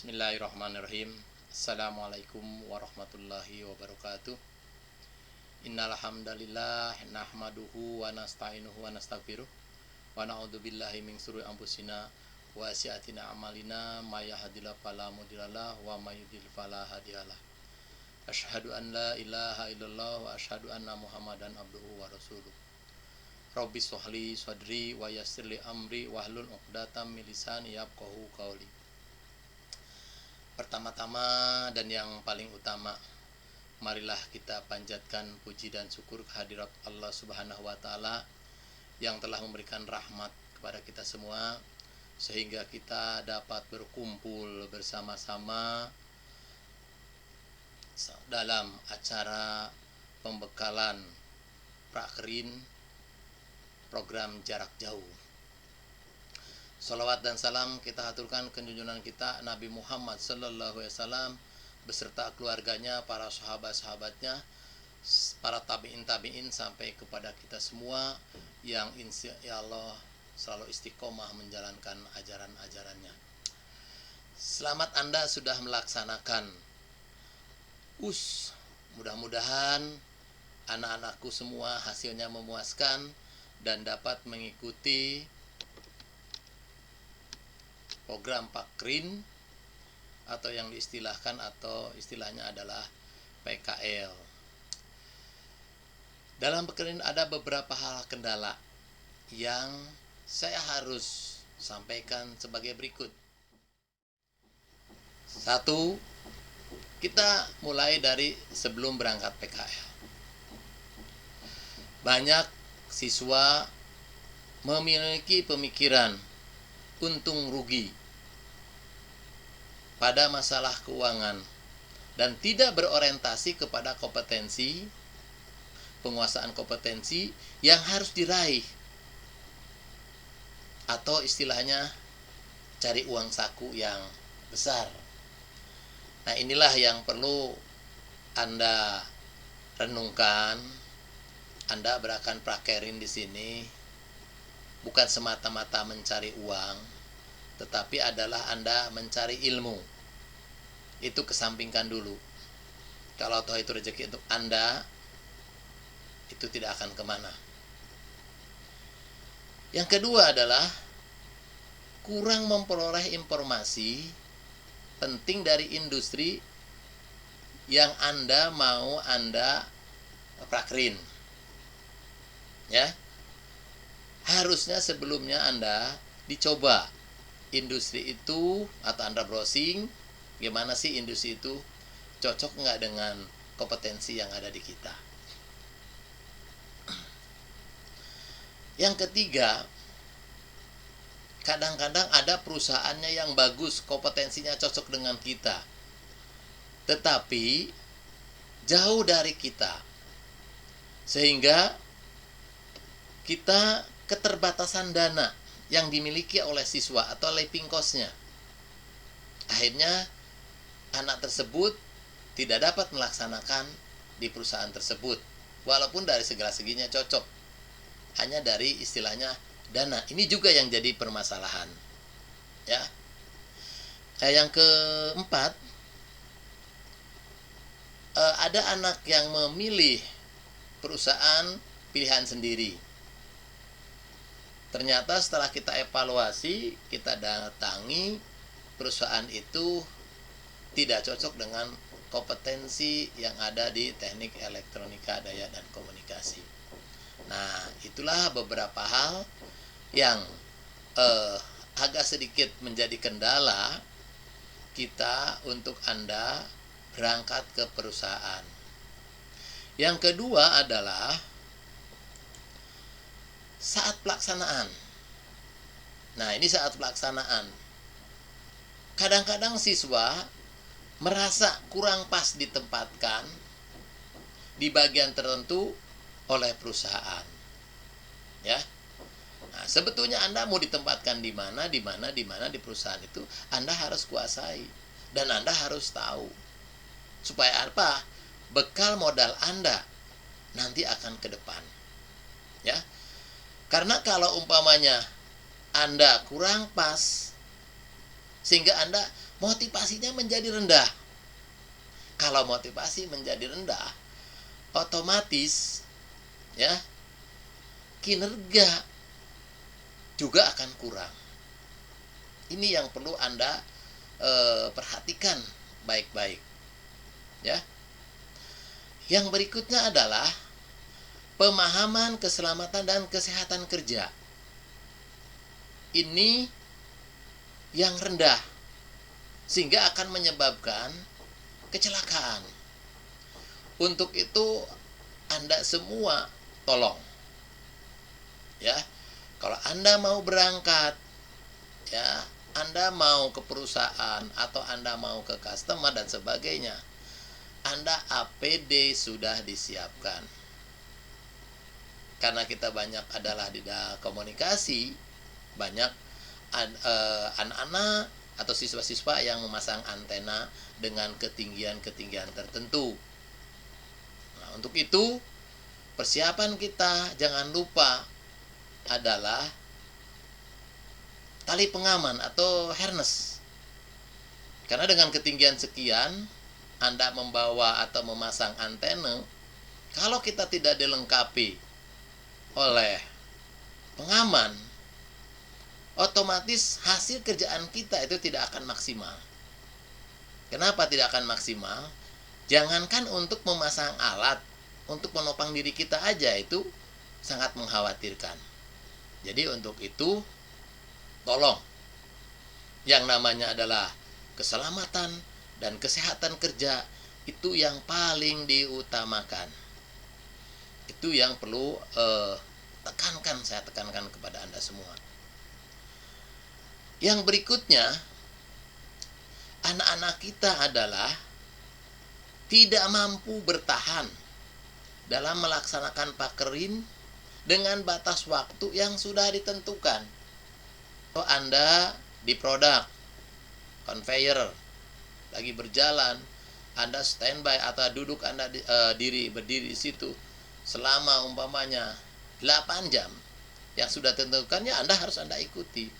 Bismillahirrahmanirrahim. Assalamualaikum warahmatullahi wabarakatuh. Innal hamdalillah nahmaduhu wa nasta'inuhu wa nastaghfiruh wa na'udzubillahi min syururi anfusina wa sayyi'ati a'malina may yahdihillahu fala mudhillalah wa may yudhlil fala hadiyalah. Asyhadu an la ilaha illallah wa asyhadu anna Muhammadan abduhu wa rasuluh. Rabbi shrahli sadri wa yassirli amri wahlul 'uqdatam min lisani yafqahu qawli. Pertama-tama dan yang paling utama, marilah kita panjatkan puji dan syukur kehadirat Allah Subhanahu wa taala yang telah memberikan rahmat kepada kita semua sehingga kita dapat berkumpul bersama-sama dalam acara pembekalan Prakrin program jarak jauh. Salawat dan salam kita haturkan ke junjungan kita Nabi Muhammad sallallahu alaihi wasallam beserta keluarganya, para sahabat-sahabatnya, para tabi'in sampai kepada kita semua yang insya Allah selalu istiqomah menjalankan ajaran-ajarannya. Selamat Anda sudah melaksanakan mudah-mudahan anak-anakku semua hasilnya memuaskan dan dapat mengikuti program Prakrin atau yang diistilahkan atau istilahnya adalah PKL. Dalam Prakrin ada beberapa hal kendala yang saya harus sampaikan sebagai berikut. 1. Kita mulai dari sebelum berangkat PKL. Banyak siswa memiliki pemikiran untung rugi pada masalah keuangan dan tidak berorientasi kepada kompetensi, penguasaan kompetensi yang harus diraih atau istilahnya cari uang saku yang besar. Nah, inilah yang perlu Anda renungkan. Anda berakan prakerin di sini bukan semata-mata mencari uang, tetapi adalah Anda mencari ilmu. Itu kesampingkan dulu. Kalau toh itu rezeki untuk Anda, itu tidak akan kemana. Yang kedua adalah kurang memperoleh informasi penting dari industri yang Anda mau Anda prakrin. Ya. Harusnya sebelumnya Anda dicoba industri itu atau Anda browsing gimana sih industri itu, cocok nggak dengan kompetensi yang ada di kita. Yang ketiga, kadang-kadang ada perusahaannya yang bagus, kompetensinya cocok dengan kita, tetapi jauh dari kita, sehingga kita keterbatasan dana yang dimiliki oleh siswa atau living cost-nya. Akhirnya anak tersebut tidak dapat melaksanakan di perusahaan tersebut walaupun dari segala seginya cocok. Hanya dari istilahnya dana. Ini juga yang jadi permasalahan. Ya. Yang keempat, ada anak yang memilih perusahaan pilihan sendiri. Ternyata setelah kita evaluasi, kita datangi perusahaan itu tidak cocok dengan kompetensi yang ada di teknik elektronika, daya dan komunikasi. Nah, itulah beberapa hal yang agak sedikit menjadi kendala kita untuk Anda berangkat ke perusahaan. Yang kedua adalah saat pelaksanaan. Nah, ini saat pelaksanaan. Kadang-kadang siswa merasa kurang pas ditempatkan di bagian tertentu oleh perusahaan. Ya. Nah, sebetulnya Anda mau ditempatkan di mana di perusahaan itu Anda harus kuasai dan Anda harus tahu. Supaya apa? Bekal modal Anda nanti akan ke depan. Ya. Karena kalau umpamanya Anda kurang pas sehingga Anda motivasinya menjadi rendah. Kalau motivasi menjadi rendah, otomatis ya kinerja juga akan kurang. Ini yang perlu Anda perhatikan baik-baik. Ya. Yang berikutnya adalah pemahaman keselamatan dan kesehatan kerja. Ini yang rendah, sehingga akan menyebabkan kecelakaan. Untuk itu Anda semua tolong, ya, kalau Anda mau berangkat, ya, Anda mau ke perusahaan atau Anda mau ke customer dan sebagainya, Anda APD sudah disiapkan. Karena kita banyak adalah di dalam komunikasi, banyak anak-anak atau siswa-siswa yang memasang antena dengan ketinggian-ketinggian tertentu. Nah, untuk itu persiapan kita jangan lupa adalah tali pengaman atau harness. Karena dengan ketinggian sekian Anda membawa atau memasang antena, kalau kita tidak dilengkapi oleh pengaman, otomatis hasil kerjaan kita itu tidak akan maksimal. Kenapa tidak akan maksimal? Jangankan untuk memasang alat, untuk menopang diri kita aja itu sangat mengkhawatirkan. Jadi untuk itu tolong, yang namanya adalah keselamatan dan kesehatan kerja itu yang paling diutamakan. Itu yang perlu saya tekankan kepada Anda semua. Yang berikutnya, anak-anak kita adalah tidak mampu bertahan dalam melaksanakan pakerin dengan batas waktu yang sudah ditentukan. Kalau Anda di produk conveyor lagi berjalan, Anda standby atau duduk Anda berdiri di situ selama umpamanya 8 jam yang sudah ditentukannya, Anda harus ikuti.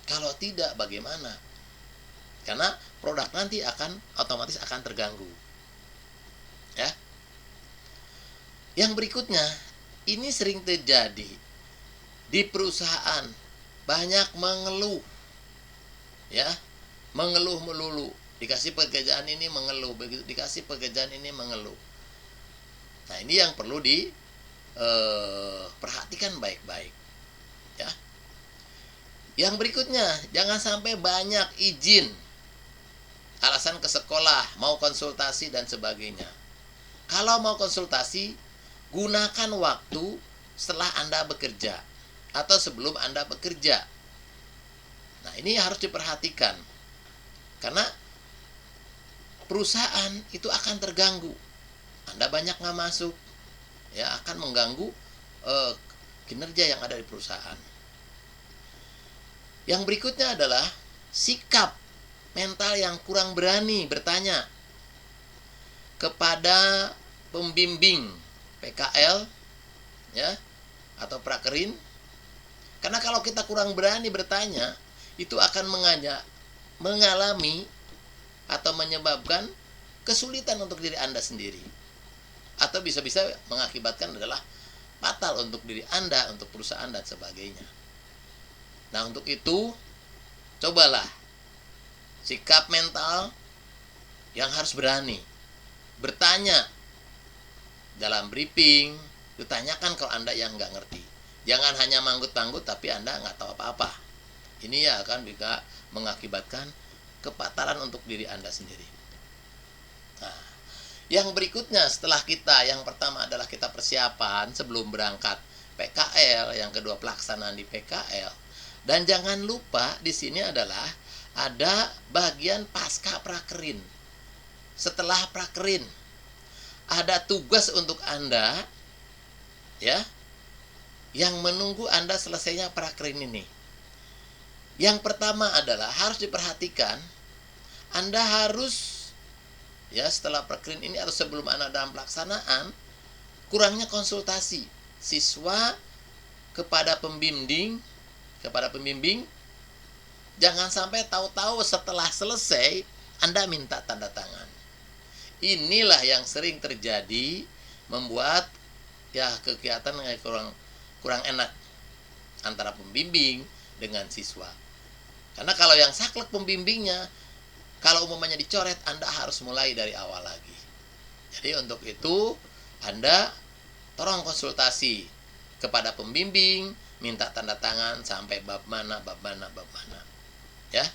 Kalau tidak bagaimana? Karena produk nanti otomatis akan terganggu. Ya. Yang berikutnya, ini sering terjadi di perusahaan, banyak mengeluh. Ya, mengeluh melulu. Dikasih pekerjaan ini mengeluh, begitu dikasih pekerjaan ini mengeluh. Nah, ini yang perlu perhatikan baik-baik. Ya. Yang berikutnya, jangan sampai banyak izin. Alasan ke sekolah, mau konsultasi dan sebagainya. Kalau mau konsultasi, gunakan waktu setelah Anda bekerja atau sebelum Anda bekerja. Nah, ini harus diperhatikan. Karena perusahaan itu akan terganggu. Anda banyak nggak masuk, ya akan mengganggu kinerja yang ada di perusahaan. Yang berikutnya adalah sikap mental yang kurang berani bertanya kepada pembimbing PKL, ya, atau prakerin. Karena kalau kita kurang berani bertanya, itu akan mengalami atau menyebabkan kesulitan untuk diri Anda sendiri. Atau bisa-bisa mengakibatkan adalah fatal untuk diri Anda, untuk perusahaan dan sebagainya. Nah, untuk itu cobalah sikap mental yang harus berani bertanya dalam briefing, ditanyakan kalau Anda yang nggak ngerti. Jangan hanya manggut-manggut tapi Anda nggak tahu apa-apa. Ini ya akan juga mengakibatkan kefatalan untuk diri Anda sendiri. Nah, yang berikutnya setelah yang pertama adalah kita persiapan sebelum berangkat PKL, yang kedua pelaksanaan di PKL, dan jangan lupa di sini adalah ada bagian pasca prakerin. Setelah prakerin ada tugas untuk Anda, ya, yang menunggu Anda selesainya prakerin ini. Yang pertama adalah harus diperhatikan, Anda harus, ya, setelah prakerin ini atau sebelum Anda dalam pelaksanaan, kurangnya konsultasi siswa kepada pembimbing Jangan sampai tahu-tahu setelah selesai Anda minta tanda tangan. Inilah yang sering terjadi, membuat ya kegiatan kurang enak antara pembimbing dengan siswa. Karena kalau yang saklek pembimbingnya, kalau umumnya dicoret, Anda harus mulai dari awal lagi. Jadi untuk itu Anda tolong konsultasi kepada pembimbing, minta tanda tangan sampai bab mana. Ya.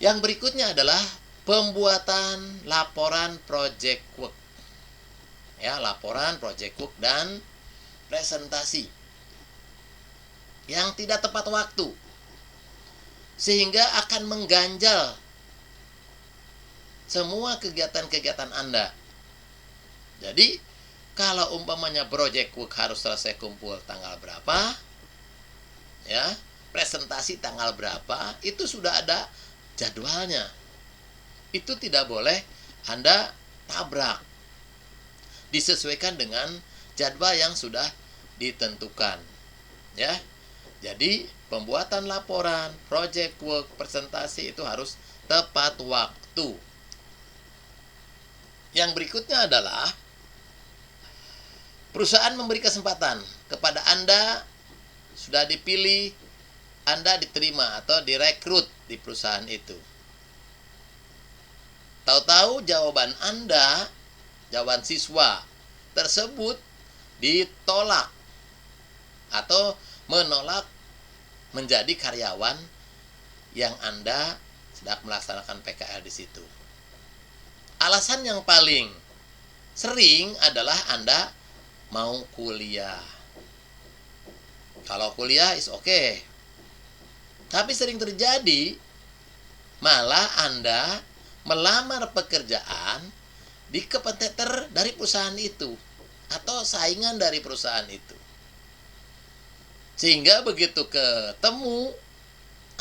Yang berikutnya adalah pembuatan laporan project work. Ya, laporan project work dan presentasi yang tidak tepat waktu, sehingga akan mengganjal semua kegiatan-kegiatan Anda. Jadi, kalau umpamanya project work harus selesai kumpul tanggal berapa, ya, presentasi tanggal berapa, itu sudah ada jadwalnya. Itu tidak boleh Anda tabrak. Disesuaikan dengan jadwal yang sudah ditentukan. Ya. Jadi, pembuatan laporan, project work, presentasi itu harus tepat waktu. Yang berikutnya adalah perusahaan memberi kesempatan kepada Anda, sudah dipilih, Anda diterima atau direkrut di perusahaan itu. Tahu-tahu jawaban Anda, jawaban siswa tersebut ditolak atau menolak menjadi karyawan yang Anda sedang melaksanakan PKL di situ. Alasan yang paling sering adalah Anda mau kuliah. Kalau kuliah is okay. Tapi sering terjadi malah Anda melamar pekerjaan di kompetitor dari perusahaan itu atau saingan dari perusahaan itu. Sehingga begitu ketemu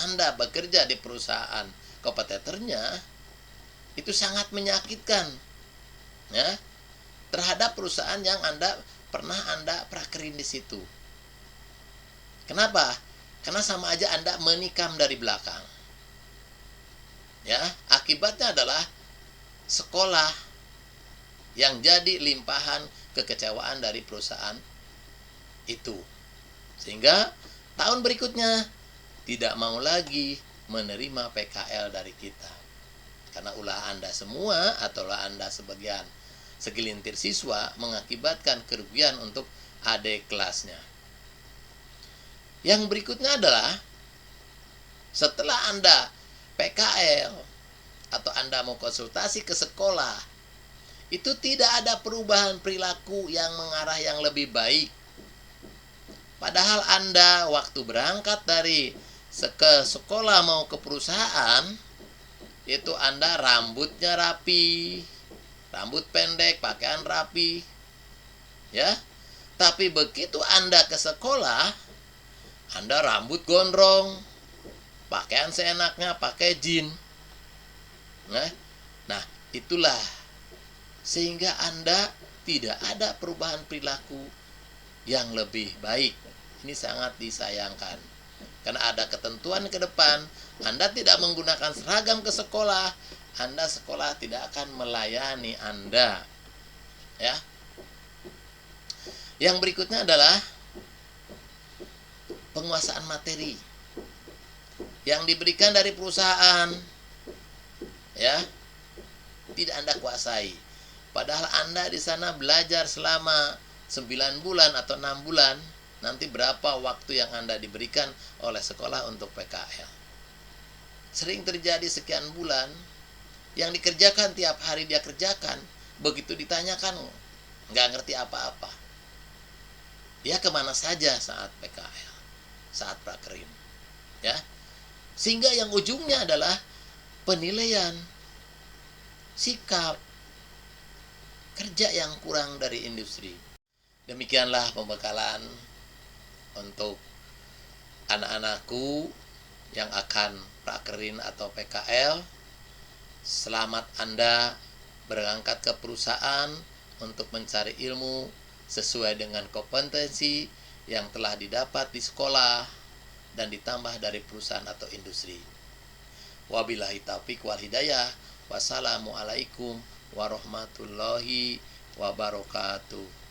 Anda bekerja di perusahaan kompetitornya, itu sangat menyakitkan ya, terhadap perusahaan yang pernah Anda prakerin di situ. Kenapa? Karena sama aja Anda menikam dari belakang. Ya, akibatnya adalah sekolah yang jadi limpahan kekecewaan dari perusahaan itu. Sehingga tahun berikutnya tidak mau lagi menerima PKL dari kita. Karena ulah Anda semua atau ulah Anda segelintir siswa mengakibatkan kerugian untuk adik kelasnya. Yang berikutnya adalah setelah Anda PKL atau Anda mau konsultasi ke sekolah, itu tidak ada perubahan perilaku yang mengarah yang lebih baik. Padahal Anda waktu berangkat dari ke sekolah mau ke perusahaan, itu Anda rambutnya rapi, rambut pendek, pakaian rapi. Ya. Tapi begitu Anda ke sekolah, Anda rambut gondrong, pakaian seenaknya, pakai jeans. Nah, itulah sehingga Anda tidak ada perubahan perilaku yang lebih baik. Ini sangat disayangkan. Karena ada ketentuan ke depan, Anda tidak menggunakan seragam ke sekolah, Anda sekolah tidak akan melayani Anda. Ya. Yang berikutnya adalah penguasaan materi yang diberikan dari perusahaan, ya, tidak Anda kuasai. Padahal Anda di sana belajar selama 9 bulan atau 6 bulan, nanti berapa waktu yang Anda diberikan oleh sekolah untuk PKL. Sering terjadi sekian bulan, yang dikerjakan tiap hari dia kerjakan, begitu ditanyakan, nggak ngerti apa-apa. Dia kemana saja saat PKL, saat prakerin. Ya. Sehingga yang ujungnya adalah penilaian sikap kerja yang kurang dari industri. Demikianlah pembekalan untuk anak-anakku yang akan prakerin atau PKL. Selamat Anda berangkat ke perusahaan untuk mencari ilmu sesuai dengan kompetensi yang telah didapat di sekolah. dan ditambah dari perusahaan atau industri. Wabillahi taufiq wal hidayah. Wassalamualaikum warahmatullahi wabarakatuh.